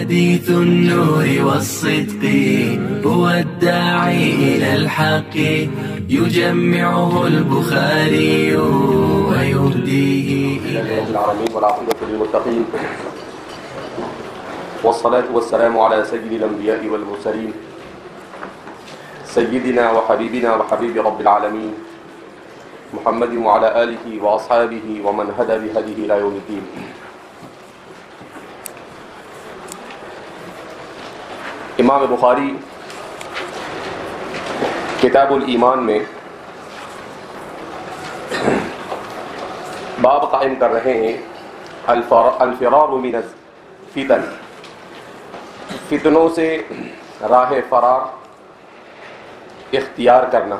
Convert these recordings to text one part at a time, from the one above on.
حديث النور والصدق هو الداعي إلى الحق يجمعه البخاري ويهديه إلى رب العالمين والعاقبة للمتقين والصلاة والسلام على سيد الأنبياء والمرسلين سيدنا وحبيبنا وحبيب رب العالمين محمد وعلى آله وأصحابه ومن هدى بهديه إلى يوم الدين. امام بخاری کتاب الایمان میں باب قائم کر رہے ہیں الفرار من الفتن، فتنوں سے راہ فرار اختیار کرنا.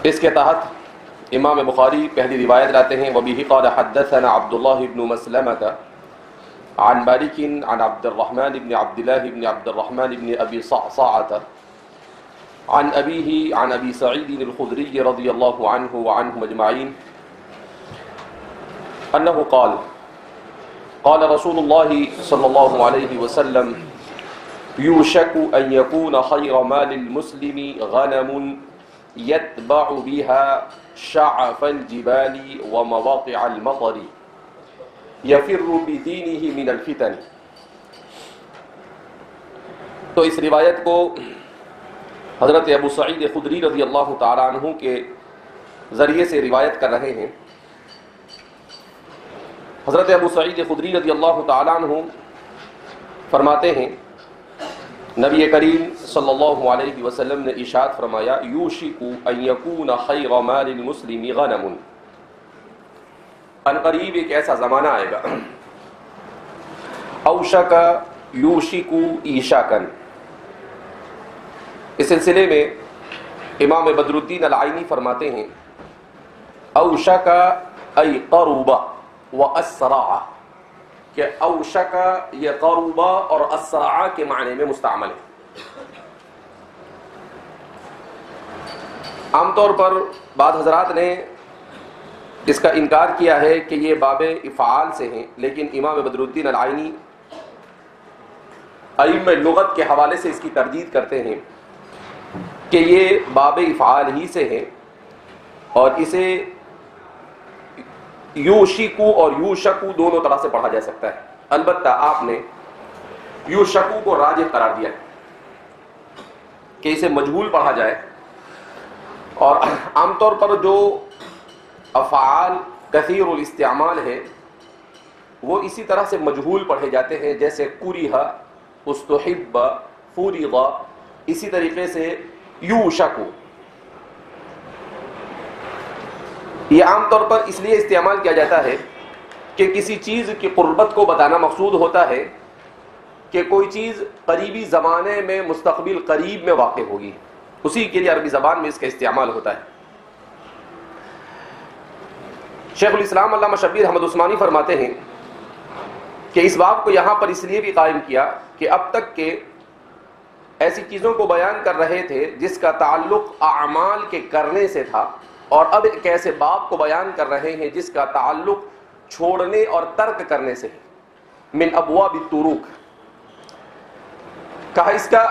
اس کے تحت امام بخاری پہلی روایت لاتے ہیں وبه قال حدثنا عبد الله بن مسلمة عن مالك عن عبد الرحمن بن عبد الله بن عبد الرحمن بن أبي صعصعة عن أبيه عن أبي سعيد الخدري رضي الله عنه وعنهم أجمعين أنه قال قال رسول الله صلى الله عليه وسلم يوشك أن يكون خير مال المسلم غنم يتبع بها شعف الجبال ومواقع المطر یفر بدینہ من الفتن. تو اس روایت کو حضرت ابو سعید خدری رضی اللہ تعالی عنہ کے ذریعے سے روایت کر رہے ہیں. حضرت ابو سعید خدری رضی اللہ تعالی عنہ فرماتے ہیں نبی کریم صلی اللہ علیہ وسلم نے ارشاد فرمایا یوشک ان یکون خیر مال المسلم غنم، ان قریب ایک ایسا زمانہ آئے گا اوشک یوشک ایشاکن. اس سلسلے میں امام بدر الدین العینی فرماتے ہیں اوشک ای قرب و اسرع، کہ اوشک یہ قرب اور اسرع کے معنی میں مستعمل ہے. عام طور پر بعض حضرات نے اس کا انکار کیا ہے کہ یہ باب افعال سے ہیں، لیکن امام بدر الدین العینی ائمہ لغت کے حوالے سے اس کی تردید کرتے ہیں کہ یہ باب افعال ہی سے ہیں، اور اسے یوشکو اور یوشکو دونوں طرح سے پڑھا جا سکتا ہے. البتہ آپ نے یوشکو کو راجح قرار دیا ہے کہ اسے مجہول پڑھا جائے، اور عام طور پر جو افعال کثیر الاستعمال ہے وہ اسی طرح سے مجہول پڑھے جاتے ہیں، جیسے کرہ، استحب، فرض. اسی طریقے سے یوشک یہ عام طور پر اس لیے استعمال کیا جاتا ہے کہ کسی چیز کی قربت کو بتانا مقصود ہوتا ہے کہ کوئی چیز قریبی زمانے میں مستقبل قریب میں واقع ہوگی، اسی کے لیے عربی زبان میں اس کا استعمال ہوتا ہے. شیخ الاسلام علامہ شبیر احمد عثمانی فرماتے ہیں کہ اس باب کو یہاں پر اس لیے بھی قائم کیا کہ اب تک کے ایسی چیزوں کو بیان کر رہے تھے جس کا تعلق اعمال کے کرنے سے تھا، اور اب ایک ایسے باب کو بیان کر رہے ہیں جس کا تعلق چھوڑنے اور ترک کرنے سے ہے. من ابواب الطرق کہا اس کا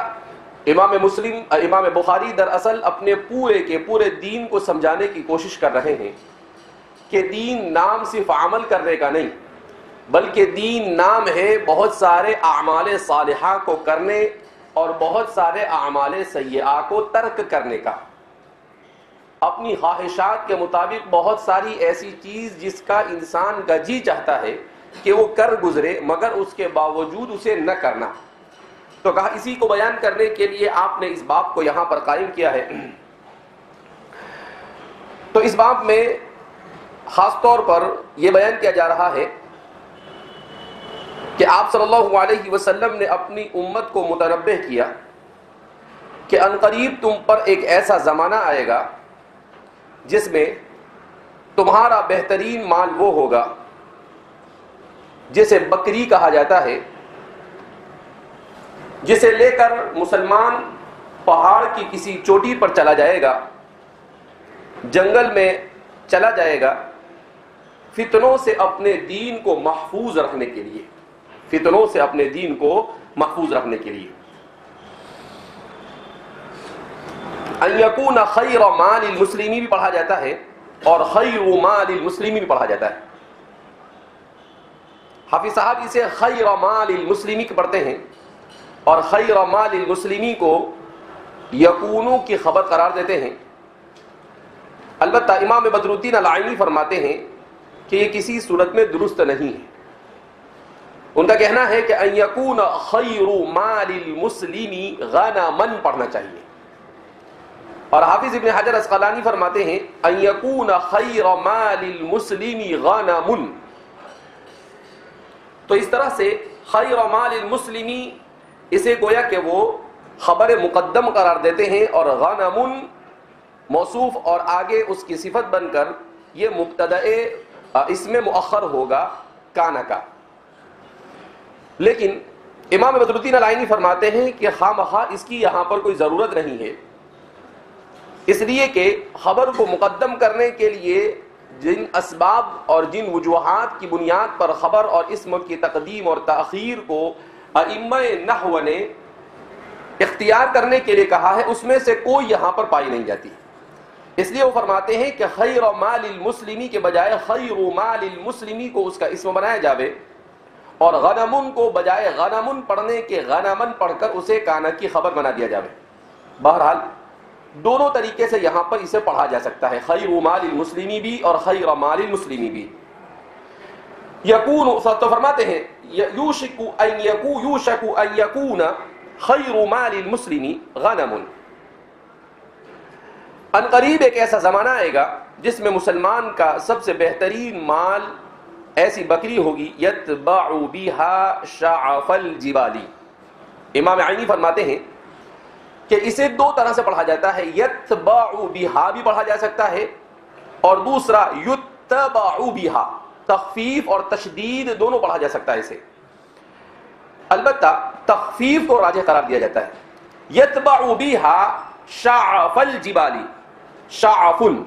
امام بخاری دراصل اپنے پورے دین کو سمجھانے کی کوشش کر رہے ہیں کہ دین نام صرف عمل کرنے کا نہیں، بلکہ دین نام ہے بہت سارے اعمال صالحہ کو کرنے اور بہت سارے اعمال سیئہ کو ترک کرنے کا. اپنی خواہشات کے مطابق بہت ساری ایسی چیز جس کا انسان کا جی چاہتا ہے کہ وہ کر گزرے مگر اس کے باوجود اسے نہ کرنا. تو کہا اسی کو بیان کرنے کے لیے آپ نے اس باب کو یہاں پر قائم کیا ہے. تو اس باب میں خاص طور پر یہ بیان کیا جا رہا ہے کہ آپ صلی اللہ علیہ وسلم نے اپنی امت کو متنبہ کیا کہ عنقریب تم پر ایک ایسا زمانہ آئے گا جس میں تمہارا بہترین مال وہ ہوگا جسے بکری کہا جاتا ہے، جسے لے کر مسلمان پہاڑ کی کسی چوٹی پر چلا جائے گا، جنگل میں چلا جائے گا فتنوں سے اپنے دین کو محفوظ رکھنے کے لیے. فتنوں سے اپنے دین کو محفوظ رکھنے کے لیے. ان یکون خیر مال المسلمی بھی پڑھا جاتا ہے اور خیر مال المسلمی بھی پڑھا جاتا ہے. حافظ صاحب اسے خیر مال المسلمی پڑھتے ہیں اور خیر مال المسلمی کو یکونو کی خبر قرار دیتے ہیں. البتہ امام بدر الدین العینی فرماتے ہیں کہ یہ کسی صورت میں درست نہیں ہے. ان کا کہنا ہے کہ ان یکون خیر مال المسلمی غنما پڑھنا چاہیے. اور حافظ ابن حجر اسقلانی فرماتے ہیں ان یکون خیر مال المسلمی غنم. تو اس طرح سے خیر مال المسلمی اسے گویا کہ وہ خبر مقدم قرار دیتے ہیں اور غنم موصوف اور آگے اس کی صفت بن کر یہ مبتدأ اس میں مؤخر ہوگا کانا کا. لیکن امام بدر الدین العینی فرماتے ہیں کہ خواہ اس کی یہاں پر کوئی ضرورت نہیں ہے، اس لیے کہ خبر کو مقدم کرنے کے لیے جن اسباب اور جن وجوہات کی بنیاد پر خبر اور اسم کی تقدیم اور تاخیر کو ائمہ نحو نے اختیار کرنے کے لیے کہا ہے اس میں سے کوئی یہاں پر پائی نہیں جاتی. اس لیے وہ فرماتے ہیں کہ خیر مال المسلمی کے بجائے خیر مال المسلمی کو اس کا اسم بنایا جاوے اور غنمن کو بجائے غنمن پڑھنے کے غنمن پڑھ کر اسے کانا کی خبر بنا دیا جاوے. بہرحال دونوں طریقے سے یہاں پر اسے پڑھا جا سکتا ہے، خیر مال المسلمی بھی اور خیر مال المسلمی بھی. یکون تو فرماتے ہیں یوشک ان یکون خیر مال المسلمی غنم. ان قریب ایک ایسا زمانہ آئے گا جس میں مسلمان کا سب سے بہترین مال ایسی بکری ہوگی یتبع بها شعف الجبال. امام عینی فرماتے ہیں کہ اسے دو طرح سے پڑھا جاتا ہے، یتبع بها بھی پڑھا جا سکتا ہے اور دوسرا یتبع بها، تخفیف اور تشدید دونوں پڑھا جا سکتا ہے اسے. البتہ تخفیف کو راجح قرار دیا جاتا ہے. یتبع بها شعف الجبال، شعفن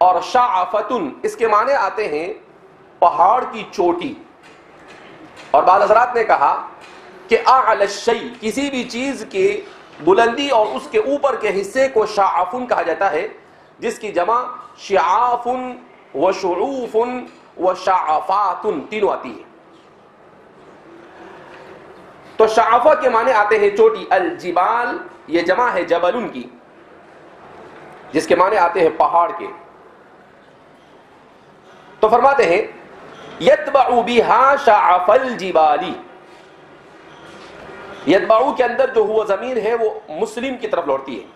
اور شعفتن اس کے معنی آتے ہیں پہاڑ کی چوٹی. اور بعض حضرات نے کہا کہ اعلی الشیء کسی بھی چیز کی بلندی اور اس کے اوپر کے حصے کو شعفن کہا جاتا ہے، جس کی جمع شعافن و شعوفن و شعفاتن تینوں آتی ہے. تو شعفہ کے معنی آتے ہیں چوٹی. الجبال یہ جمع ہے جبلن کی جس کے معنی آتے ہیں پہاڑ کے. تو فرماتے ہیں یتبع بها شعف الجبال. یتبعو کے اندر جو ہوا ضمیر ہے وہ مسلم کی طرف لوٹتی ہے.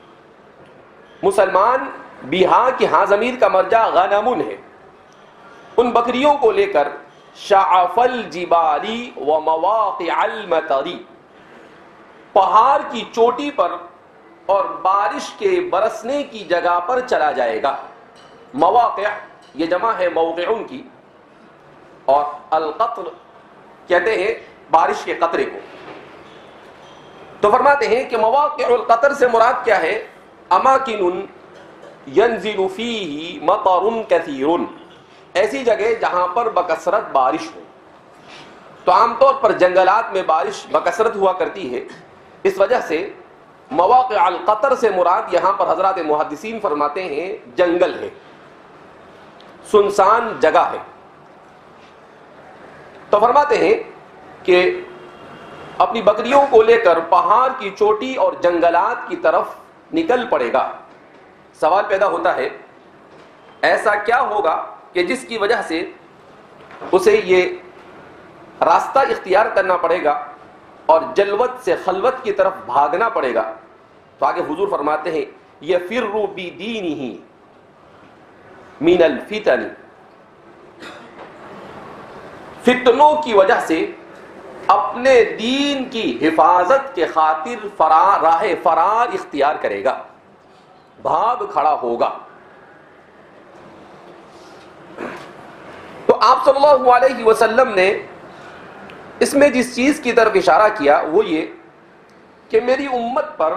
مسلمان بہا کی ہاں ضمیر کا مرجع غنمن ہے. ان بکریوں کو لے کر شعف الجبال و مواقع المطر، پہاڑ کی چوٹی پر اور بارش کے برسنے کی جگہ پر چلا جائے گا. مواقع یہ جمع ہے موقعن کی اور القطر کہتے ہیں بارش کے قطرے کو. تو فرماتے ہیں کہ مواقع القطر سے مراد کیا ہے؟ اماکن ینزل فیہ مطر کثیر، ایسی جگہ جہاں پر بکثرت بارش ہو. تو عام طور پر جنگلات میں بارش بکثرت ہوا کرتی ہے، اس وجہ سے مواقع القطر سے مراد یہاں پر حضرات محدثین فرماتے ہیں جنگل ہے، سنسان جگہ ہے. تو فرماتے ہیں کہ اپنی بکریوں کو لے کر پہاڑ کی چوٹی اور جنگلات کی طرف نکل پڑے گا. سوال پیدا ہوتا ہے ایسا کیا ہوگا کہ جس کی وجہ سے اسے یہ راستہ اختیار کرنا پڑے گا اور جلوت سے خلوت کی طرف بھاگنا پڑے گا. تو آگے حضور فرماتے ہیں یفر بدینہ من الفتن، فتنوں کی وجہ سے اپنے دین کی حفاظت کے خاطر راہ فرار اختیار کرے گا، بھاگ کھڑا ہوگا. تو آپ صلی اللہ علیہ وسلم نے اس میں جس چیز کی طرف اشارہ کیا وہ یہ کہ میری امت پر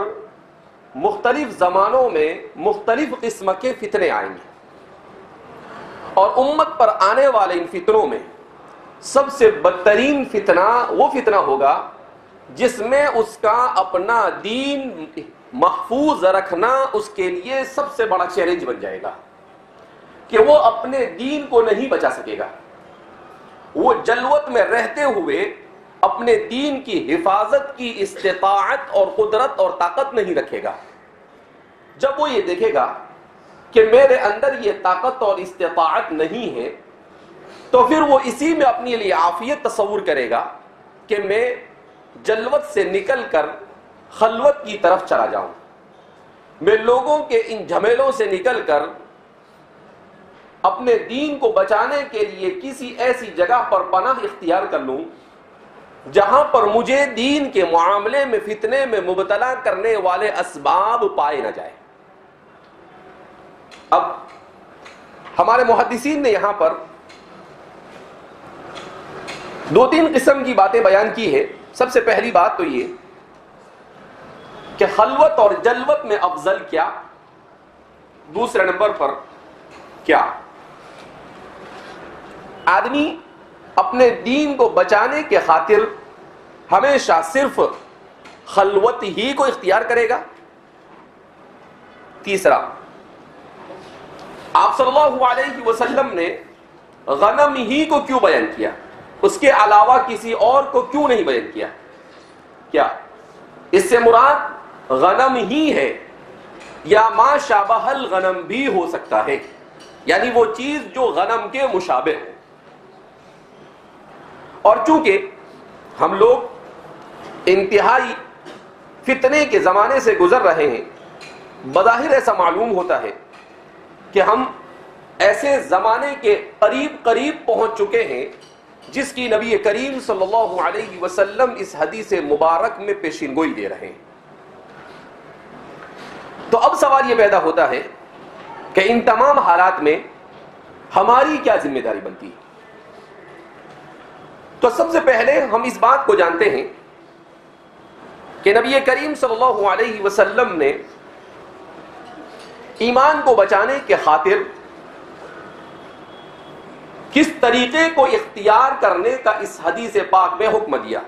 مختلف زمانوں میں مختلف قسم کے فتنے آئیں گے، اور امت پر آنے والے ان فتنوں میں سب سے بدترین فتنہ وہ فتنہ ہوگا جس میں اس کا اپنا دین محفوظ رکھنا اس کے لیے سب سے بڑا چیلنج بن جائے گا کہ وہ اپنے دین کو نہیں بچا سکے گا. وہ جلوت میں رہتے ہوئے اپنے دین کی حفاظت کی استطاعت اور قدرت اور طاقت نہیں رکھے گا. جب وہ یہ دیکھے گا کہ میرے اندر یہ طاقت اور استطاعت نہیں ہے تو پھر وہ اسی میں اپنے لیے عافیت تصور کرے گا کہ میں جلوت سے نکل کر خلوت کی طرف چلا جاؤں, میں لوگوں کے ان جھمیلوں سے نکل کر اپنے دین کو بچانے کے لیے کسی ایسی جگہ پر پناہ اختیار کر لوں جہاں پر مجھے دین کے معاملے میں فتنے میں مبتلا کرنے والے اسباب پائے نہ جائے. اب ہمارے محدثین نے یہاں پر دو تین قسم کی باتیں بیان کی ہے. سب سے پہلی بات تو یہ کہ خلوت اور جلوت میں افضل کیا, دوسرے نمبر پر کیا. آدمی اپنے دین کو بچانے کے خاطر ہمیشہ صرف خلوت ہی کو اختیار کرے گا. تیسرا, آپ صلی اللہ علیہ وسلم نے غنم ہی کو کیوں بیان کیا, اس کے علاوہ کسی اور کو کیوں نہیں بیان کیا؟ کیا اس سے مراد غنم ہی ہے یا ما شابہ الغنم بھی ہو سکتا ہے, یعنی وہ چیز جو غنم کے مشابہ ہے. اور چونکہ ہم لوگ انتہائی فتنے کے زمانے سے گزر رہے ہیں, بظاہر ایسا معلوم ہوتا ہے کہ ہم ایسے زمانے کے قریب قریب پہنچ چکے ہیں جس کی نبی کریم صلی اللہ علیہ وسلم اس حدیث مبارک میں پیشین گوئی دے رہے ہیں. تو اب سوال یہ پیدا ہوتا ہے کہ ان تمام حالات میں ہماری کیا ذمہ داری بنتی ہے؟ تو سب سے پہلے ہم اس بات کو جانتے ہیں کہ نبی کریم صلی اللہ علیہ وسلم نے ایمان کو بچانے کے خاطر کس طریقے کو اختیار کرنے کا اس حدیث پاک میں حکم دیا.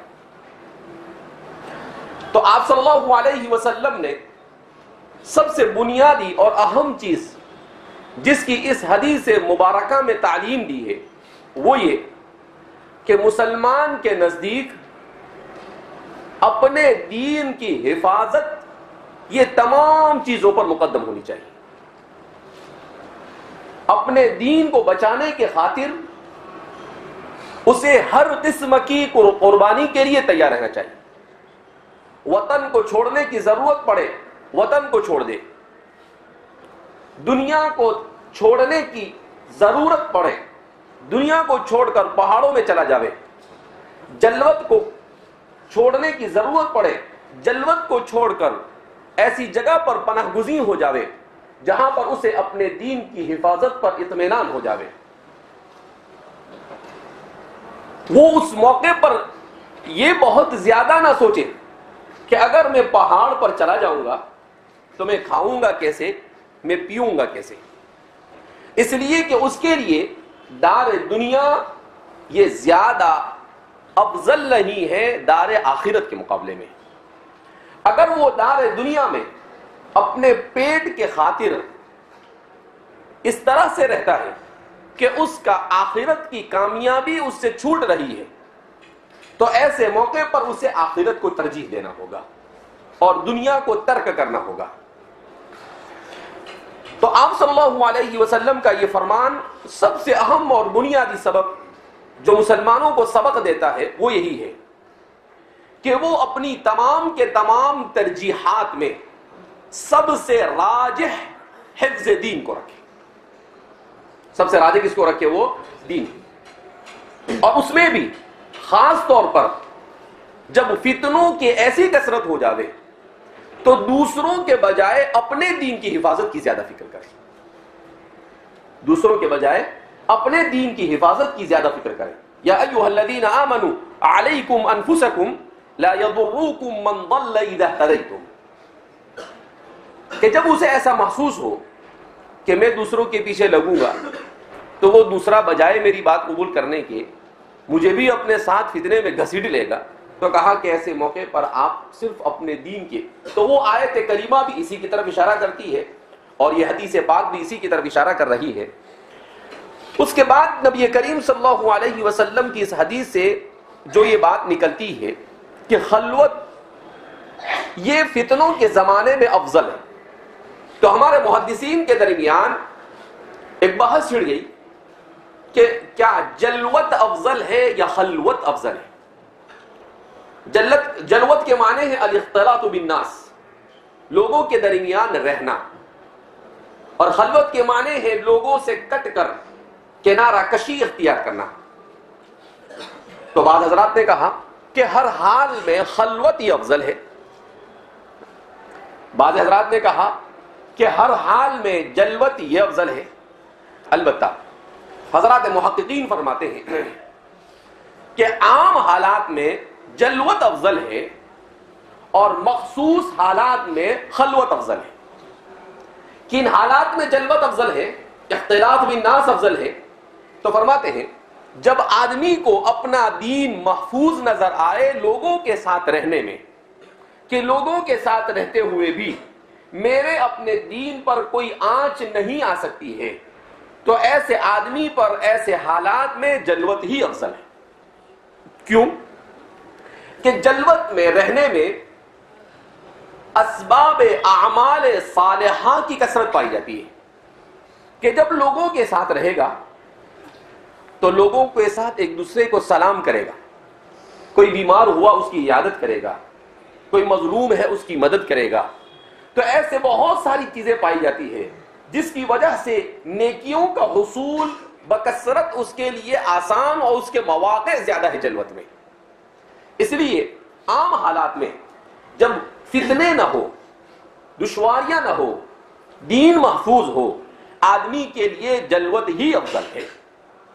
تو آپ صلی اللہ علیہ وسلم نے سب سے بنیادی اور اہم چیز جس کی اس حدیث مبارکہ میں تعلیم دی ہے وہ یہ کہ مسلمان کے نزدیک اپنے دین کی حفاظت یہ تمام چیزوں پر مقدم ہونی چاہیے. اپنے دین کو بچانے کے خاطر اسے ہر قسم کی قربانی کے لیے تیار رہنا چاہیے. وطن کو چھوڑنے کی ضرورت پڑے وطن کو چھوڑ دے, دنیا کو چھوڑنے کی ضرورت پڑے دنیا کو چھوڑ کر پہاڑوں میں چلا جاوے, جلوت کو چھوڑنے کی ضرورت پڑے جلوت کو چھوڑ کر ایسی جگہ پر پناہ گزین ہو جاوے جہاں پر اسے اپنے دین کی حفاظت پر اطمینان ہو جاوے. وہ اس موقع پر یہ بہت زیادہ نہ سوچے کہ اگر میں پہاڑ پر چلا جاؤں گا تو میں کھاؤں گا کیسے, میں پیوں گا کیسے. اس لیے کہ اس کے لیے دار دنیا یہ زیادہ افضل نہیں ہے دار آخرت کے مقابلے میں. اگر وہ دار دنیا میں اپنے پیٹ کے خاطر اس طرح سے رہتا ہے کہ اس کا آخرت کی کامیابی اس سے چھوٹ رہی ہے تو ایسے موقع پر اسے آخرت کو ترجیح دینا ہوگا اور دنیا کو ترک کرنا ہوگا. تو آپ صلی اللہ علیہ وسلم کا یہ فرمان سب سے اہم اور بنیادی سبب جو مسلمانوں کو سبق دیتا ہے وہ یہی ہے کہ وہ اپنی تمام کے تمام ترجیحات میں سب سے راجح حفظ دین کو رکھے. سب سے راجح کس کو رکھے؟ وہ دین. اور اس میں بھی خاص طور پر جب فتنوں کی ایسی کثرت ہو جاوے تو دوسروں کے بجائے اپنے دین کی حفاظت کی زیادہ فکر کرے. دوسروں کے بجائے اپنے دین کی حفاظت کی زیادہ فکر کرے. یا ایھا الذین آمنوا علیکم انفسکم لا یضرکم من ضل اذا اهتدیتم. کہ جب اسے ایسا محسوس ہو کہ میں دوسروں کے پیچھے لگوں گا تو وہ دوسرا بجائے میری بات قبول کرنے کے مجھے بھی اپنے ساتھ فتنے میں گھسیٹ لے گا. تو کہا کہ ایسے موقع پر آپ صرف اپنے دین کے. تو وہ آیت کریمہ بھی اسی کی طرف اشارہ کرتی ہے اور یہ حدیث پاک بھی اسی کی طرف اشارہ کر رہی ہے. اس کے بعد نبی کریم صلی اللہ علیہ وسلم کی اس حدیث سے جو یہ بات نکلتی ہے کہ خلوت یہ فتنوں کے زمانے میں افضل ہے. تو ہمارے محدثین کے درمیان ایک بحث چھڑ گئی کہ کیا جلوت افضل ہے یا خلوت افضل ہے. جلوت کے معنی ہے الاختلاط بالناس، لوگوں کے درمیان رہنا، اور خلوت کے معنی ہے لوگوں سے کٹ کر کنارہ کشی اختیار کرنا. تو بعض حضرات نے کہا کہ ہر حال میں خلوت ہی افضل ہے. بعض حضرات نے کہا کہ ہر حال میں جلوت یہ افضل ہے. البتہ حضرات محققین فرماتے ہیں کہ عام حالات میں جلوت افضل ہے اور مخصوص حالات میں خلوت افضل ہے. کن حالات میں جلوت افضل ہے، اختلاط بالناس افضل ہے؟ تو فرماتے ہیں جب آدمی کو اپنا دین محفوظ نظر آئے لوگوں کے ساتھ رہنے میں، کہ لوگوں کے ساتھ رہتے ہوئے بھی میرے اپنے دین پر کوئی آنچ نہیں آ سکتی ہے، تو ایسے آدمی پر ایسے حالات میں جلوت ہی افضل ہے. کیوں؟ کہ جلوت میں رہنے میں اسباب اعمال صالحہ کی کثرت پائی جاتی ہے. کہ جب لوگوں کے ساتھ رہے گا تو لوگوں کے ساتھ ایک دوسرے کو سلام کرے گا، کوئی بیمار ہوا اس کی عیادت کرے گا، کوئی مظلوم ہے اس کی مدد کرے گا. تو ایسے بہت ساری چیزیں پائی جاتی ہے جس کی وجہ سے نیکیوں کا حصول بکثرت اس کے لیے آسان اور اس کے مواقع زیادہ ہے جلوت میں. اس لیے عام حالات میں جب فتنے نہ ہو، دشواریاں نہ ہو، دین محفوظ ہو، آدمی کے لیے جلوت ہی افضل ہے.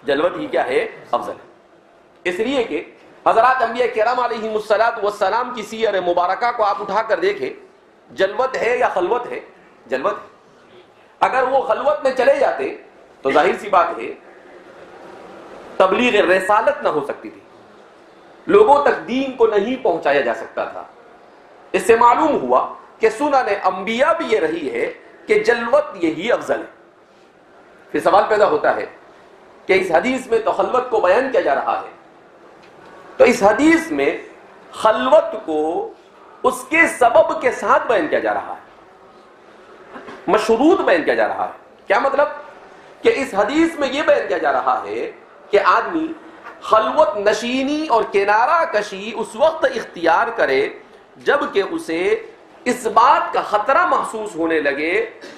جلوت ہی کیا ہے؟ افضل ہے. اس لیے کہ حضرات انبیاء کرام علیہم السلام کی سیر مبارکہ کو آپ اٹھا کر دیکھیں، جلوت ہے یا خلوت ہے؟ جلوت ہے. اگر وہ خلوت میں چلے جاتے تو ظاہر سی بات ہے تبلیغ رسالت نہ ہو سکتی تھی، لوگوں تک دین کو نہیں پہنچایا جا سکتا تھا. اس سے معلوم ہوا کہ سنن انبیاء بھی یہ رہی ہے کہ جلوت یہی افضل ہے. پھر سوال پیدا ہوتا ہے کہ اس حدیث میں تو خلوت کو بیان کیا جا رہا ہے، تو اس حدیث میں خلوت کو اس کے سبب کے ساتھ بیان کیا جا رہا ہے، مشروط بیان کیا جا رہا ہے. کیا مطلب؟ کہ اس حدیث میں یہ بیان کیا جا رہا ہے کہ آدمی خلوت نشینی اور کنارہ کشی اس وقت اختیار کرے جب کہ اسے اس بات کا خطرہ محسوس ہونے لگے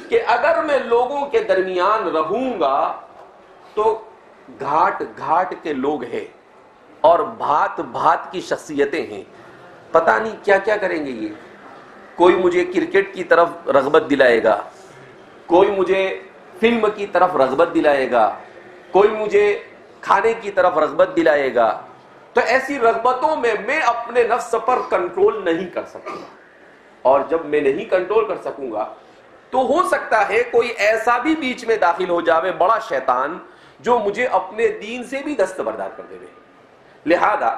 کہ اگر میں لوگوں کے درمیان رہوں گا تو گھاٹ گھاٹ کے لوگ ہیں اور بھات بھات کی شخصیتیں ہیں، پتہ نہیں کیا کیا کریں گے. یہ کوئی مجھے کرکٹ کی طرف رغبت دلائے گا، کوئی مجھے فلم کی طرف رغبت دلائے گا، کوئی مجھے کھانے کی طرف رغبت دلائے گا. تو ایسی رغبتوں میں اپنے نفس پر کنٹرول نہیں کر سکوں گا، اور جب میں نہیں کنٹرول کر سکوں گا تو ہو سکتا ہے کوئی ایسا بھی بیچ میں داخل ہو جاوے بڑا شیطان جو مجھے اپنے دین سے بھی دستبردار کر دے. لہذا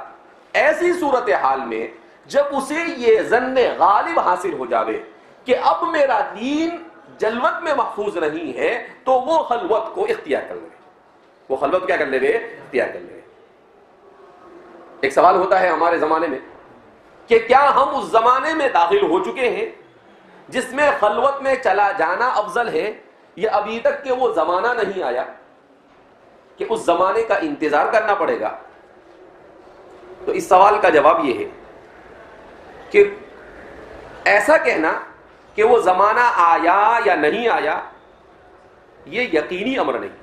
ایسی صورتحال میں جب اسے یہ ظن غالب حاصل ہو جاوے کہ اب میرا دین جلوت میں محفوظ نہیں ہے تو وہ خلوت کو اختیار کر لے. وہ خلوت کیا کر لے؟ اختیار کر لے. ایک سوال ہوتا ہے ہمارے زمانے میں کہ کیا ہم اس زمانے میں داخل ہو چکے ہیں جس میں خلوت میں چلا جانا افضل ہے، یا ابھی تک کہ وہ زمانہ نہیں آیا کہ اس زمانے کا انتظار کرنا پڑے گا؟ تو اس سوال کا جواب یہ ہے کہ ایسا کہنا کہ وہ زمانہ آیا یا نہیں آیا یہ یقینی امر نہیں.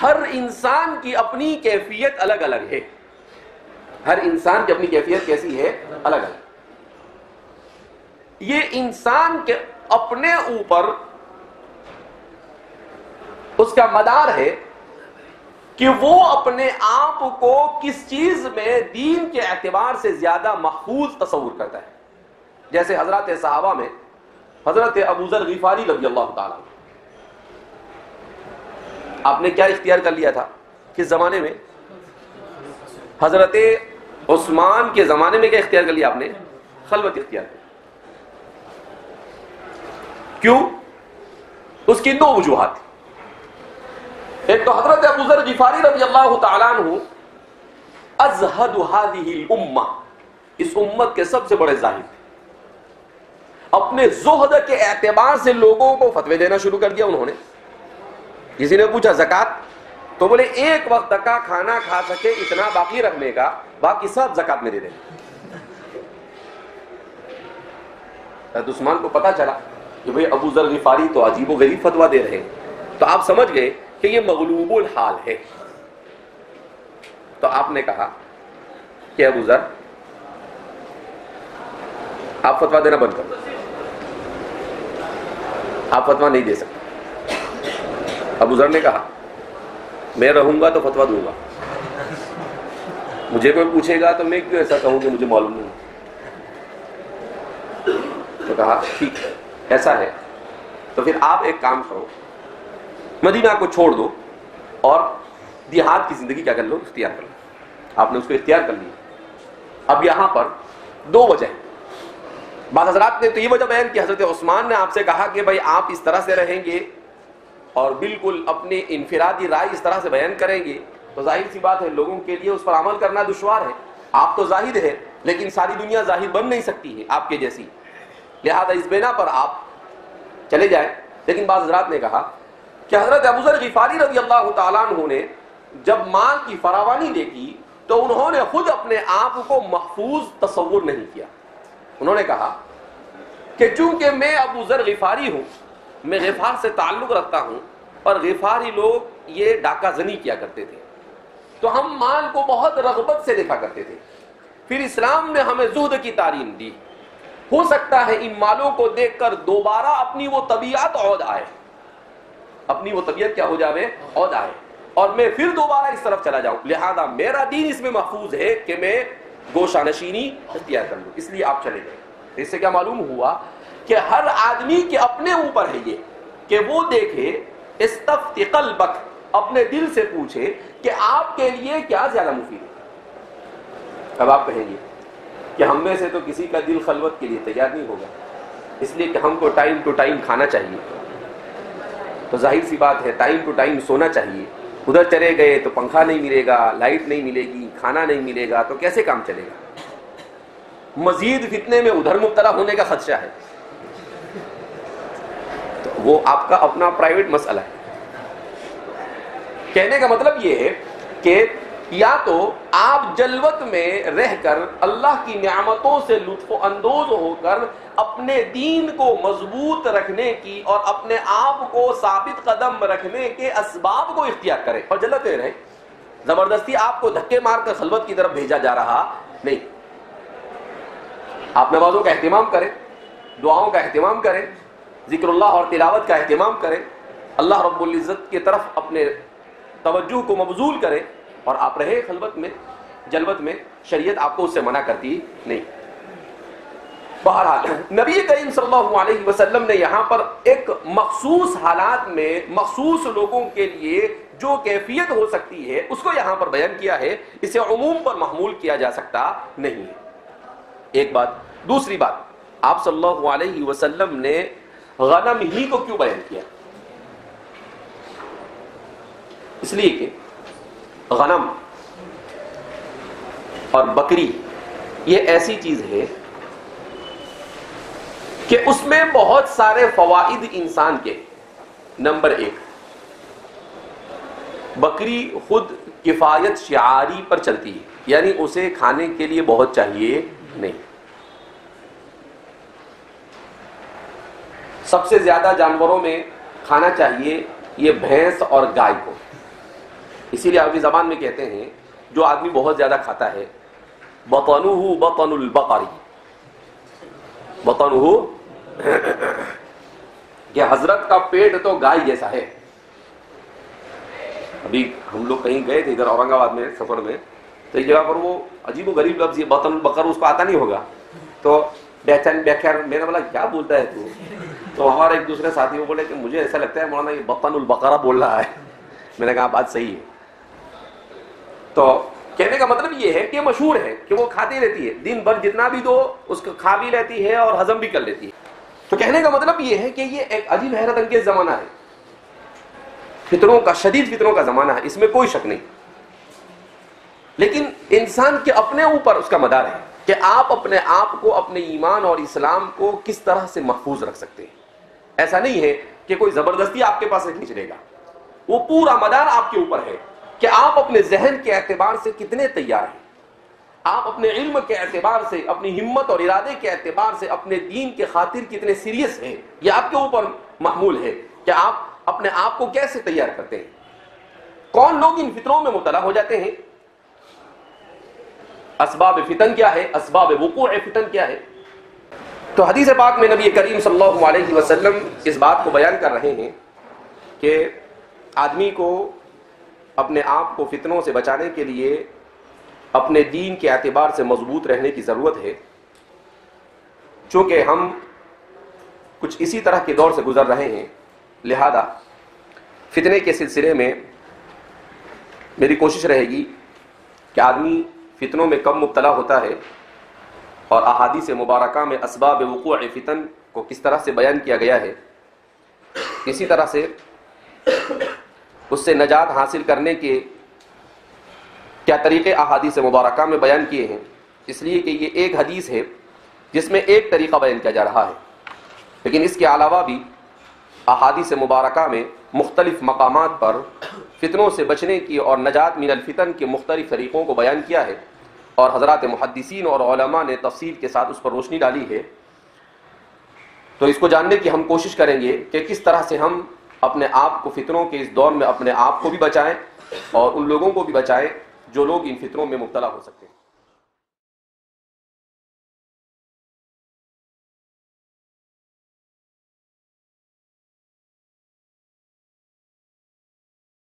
ہر انسان کی اپنی کیفیت الگ الگ ہے. ہر انسان کی اپنی کیفیت کیسی ہے؟ الگ الگ. یہ انسان کے اپنے اوپر اس کا مدار ہے کہ وہ اپنے آپ کو کس چیز میں دین کے اعتبار سے زیادہ محفوظ تصور کرتا ہے. جیسے حضرات صحابہ میں حضرت ابو ذر غفاری رضی اللہ تعالیٰ عنہ، آپ نے کیا اختیار کر لیا تھا کس زمانے میں؟ حضرت عثمان کے زمانے میں کیا اختیار کر لیا آپ نے؟ خلوت اختیار کی. کیوں؟ اس کی 2 وجوہات تھی. ایک تو حضرت ابو ذر غفاری رضی اللہ تعالیٰ عنہ ازہد هذه الامہ، اس امت کے سب سے بڑے زاہد تھے. اپنے زہد کے اعتبار سے لوگوں کو فتوے دینا شروع کر دیا انہوں نے. کسی نے پوچھا زکوٰۃ، تو بولے ایک وقت کا کھانا کھا سکے اتنا باقی رکھنے کا، باقی سب زکوٰۃ میں دے دیں. حضرت عثمان کو پتا چلا کہ بھئی ابو ذر غفاری تو عجیب و غریب فتویٰ دے رہے ہیں، تو آپ سمجھ گئے کہ یہ مغلوب الحال ہے. تو آپ نے کہا کہ ابو ذر آپ فتویٰ دینا بند کرو، آپ فتویٰ نہیں دے سکتے. ابو ذر نے کہا میں رہوں گا تو فتویٰ دوں گا، مجھے کوئی پوچھے گا تو میں کیوں ایسا کہوں کہ مجھے معلوم نہیں. تو کہا ٹھیک ہے ایسا ہے تو پھر آپ ایک کام کرو، مدینہ کو چھوڑ دو اور دیہات کی زندگی کیا کر لو، اختیار کر لو. آپ نے اس کو اختیار کر لیا. اب یہاں پر 2 وجہ ہیں. بعض حضرات نے تو یہ وجہ بیان کی، حضرت عثمان نے آپ سے کہا کہ بھائی آپ اس طرح سے رہیں گے اور بالکل اپنی انفرادی رائے اس طرح سے بیان کریں گے تو ظاہر سی بات ہے لوگوں کے لیے اس پر عمل کرنا دشوار ہے. آپ تو زاہد ہیں لیکن ساری دنیا زاہد بن نہیں سکتی ہے آپ کے جیسی، لہذا اس بنا پر آپ چلے جائیں. لیکن بعض حضرات نے کہا کہ حضرت ابو ذر غفاری رضی اللہ تعالیٰ عنہ نے جب مال کی فراوانی دیکھی تو انہوں نے خود اپنے آپ کو محفوظ تصور نہیں کیا. انہوں نے کہا کہ چونکہ میں ابو ذر غفاری ہوں، میں غفار سے تعلق رکھتا ہوں اور غفاری لوگ یہ ڈاکہ زنی کیا کرتے تھے، تو ہم مال کو بہت رغبت سے دیکھا کرتے تھے. پھر اسلام نے ہمیں زہد کی تعلیم دی، ہو سکتا ہے ان مالوں کو دیکھ کر دوبارہ اپنی وہ طبیعت عود آئے، اپنی وہ طبیعت کیا ہو جائے، عود آئے، اور میں پھر دوبارہ اس طرف چلا جاؤں. لہذا میرا دین اس میں محفوظ ہے کہ میں گوشہ نشینی اختیار کر لوں. اس لیے آپ چلے گئے. اس سے کیا معلوم ہوا کہ ہر آدمی کے اپنے اوپر ہے یہ کہ وہ دیکھے، استفتی قلبک، اپنے دل سے پوچھے کہ آپ کے لیے کیا زیادہ مفید ہے. اب آپ کہیں گے کہ ہم میں سے تو کسی کا دل خلوت کے لیے تیار نہیں ہوگا، اس لیے کہ ہم کو ٹائم ٹو ٹائم کھانا چاہیے. تو ظاہر سی بات ہے ٹائم ٹو ٹائم سونا چاہیے. ادھر چلے گئے تو پنکھا نہیں ملے گا، لائٹ نہیں ملے گی، کھانا نہیں ملے گا، تو کیسے کام چلے گا؟ مزید فتنے میں ادھر مبتلا ہونے کا خدشہ ہے. تو وہ آپ کا اپنا پرائیویٹ مسئلہ ہے. کہنے کا مطلب یہ ہے کہ یا تو آپ جلوت میں رہ کر اللہ کی نعمتوں سے لطف اندوز ہو کر اپنے دین کو مضبوط رکھنے کی اور اپنے آپ کو ثابت قدم رکھنے کے اسباب کو اختیار کریں اور جلوت میں رہیں. زبردستی آپ کو دھکے مار کر خلوت کی طرف بھیجا جا رہا نہیں. آپ نمازوں کا اہتمام کریں، دعاؤں کا اہتمام کریں، ذکر اللہ اور تلاوت کا اہتمام کریں، اللہ رب العزت کی طرف اپنے توجہ کو مبذول کریں اور آپ رہے خلوت میں، جلوت میں. شریعت آپ کو اس سے منع کرتی نہیں. بہرحال نبی کریم صلی اللہ علیہ وسلم نے یہاں پر ایک مخصوص حالات میں مخصوص لوگوں کے لیے جو کیفیت ہو سکتی ہے اس کو یہاں پر بیان کیا ہے. اسے عموم پر محمول کیا جا سکتا نہیں ہے. ایک بات. دوسری بات، آپ صلی اللہ علیہ وسلم نے غنم ہی کو کیوں بیان کیا؟ اس لیے کہ غنم اور بکری یہ ایسی چیز ہے کہ اس میں بہت سارے فوائد انسان کے. نمبر 1، بکری خود کفایت شعاری پر چلتی ہے، یعنی اسے کھانے کے لیے بہت چاہیے نہیں. سب سے زیادہ جانوروں میں کھانا چاہیے یہ بھینس اور گائے کو. اسی لیے عربی زبان میں کہتے ہیں جو آدمی بہت زیادہ کھاتا ہے بطنہ بطن البقری، بطنہ کہ حضرت کا پیٹ تو گائے جیسا ہے. ابھی ہم لوگ کہیں گئے تھے ادھر اورنگ آباد میں سفر میں، تو ایک جگہ پر وہ عجیب و غریب لفظ یہ بطن البقر اس کو آتا نہیں ہوگا، تو میں نے بولا کیا بولتا ہے تو ہمارے ایک دوسرے ساتھی وہ بولے کہ مجھے ایسا لگتا ہے مولانا یہ بطن البقرہ بول رہا ہے. میں نے کہا بات صحیح ہے. تو کہنے کا مطلب یہ ہے کہ مشہور ہے کہ وہ کھاتی رہتی ہے، دن بھر جتنا بھی دو اس کو کھا بھی لیتی ہے اور ہضم بھی کر لیتی ہے. تو کہنے کا مطلب یہ ہے کہ یہ ایک عجیب حیرت انگیز زمانہ ہے، فطروں کا، شدید فطروں کا زمانہ ہے، اس میں کوئی شک نہیں. لیکن انسان کے اپنے اوپر اس کا مدار ہے کہ آپ اپنے آپ کو، اپنے ایمان اور اسلام کو کس طرح سے محفوظ رکھ سکتے ہیں. ایسا نہیں ہے کہ کوئی زبردستی آپ کے پاس سے کھینچ لے گا، وہ پورا مدار آپ کے اوپر ہے کہ آپ اپنے ذہن کے اعتبار سے کتنے تیار ہیں، آپ اپنے علم کے اعتبار سے، اپنی ہمت اور ارادے کے اعتبار سے اپنے دین کے خاطر کتنے سیریس ہیں. یہ آپ کے اوپر محمول ہے کہ آپ اپنے آپ کو کیسے تیار کرتے ہیں. کون لوگ ان فطروں میں مبتلا ہو جاتے ہیں، اسباب فتن کیا ہے، اسباب وقوع فتن کیا ہے. تو حدیث پاک میں نبی کریم صلی اللہ علیہ وسلم اس بات کو بیان کر رہے ہیں کہ آدمی کو اپنے آپ کو فتنوں سے بچانے کے لیے اپنے دین کے اعتبار سے مضبوط رہنے کی ضرورت ہے. چونکہ ہم کچھ اسی طرح کے دور سے گزر رہے ہیں، لہذا فتنے کے سلسلے میں میری کوشش رہے گی کہ آدمی فتنوں میں کم مبتلا ہوتا ہے اور احادیث مبارکہ میں اسباب وقوع فتن کو کس طرح سے بیان کیا گیا ہے، اسی طرح سے اس سے نجات حاصل کرنے کے کیا طریقے احادیث مبارکہ میں بیان کیے ہیں. اس لیے کہ یہ ایک حدیث ہے جس میں ایک طریقہ بیان کیا جا رہا ہے، لیکن اس کے علاوہ بھی احادیث مبارکہ میں مختلف مقامات پر فتنوں سے بچنے کی اور نجات من الفتن کے مختلف طریقوں کو بیان کیا ہے، اور حضرات محدثین اور علماء نے تفصیل کے ساتھ اس پر روشنی ڈالی ہے. تو اس کو جاننے کی ہم کوشش کریں گے کہ کس طرح سے ہم اپنے آپ کو فتنوں کے اس دور میں اپنے آپ کو بھی بچائیں اور ان لوگوں کو بھی بچائیں جو لوگ ان فتنوں میں مبتلا ہو سکتے ہیں.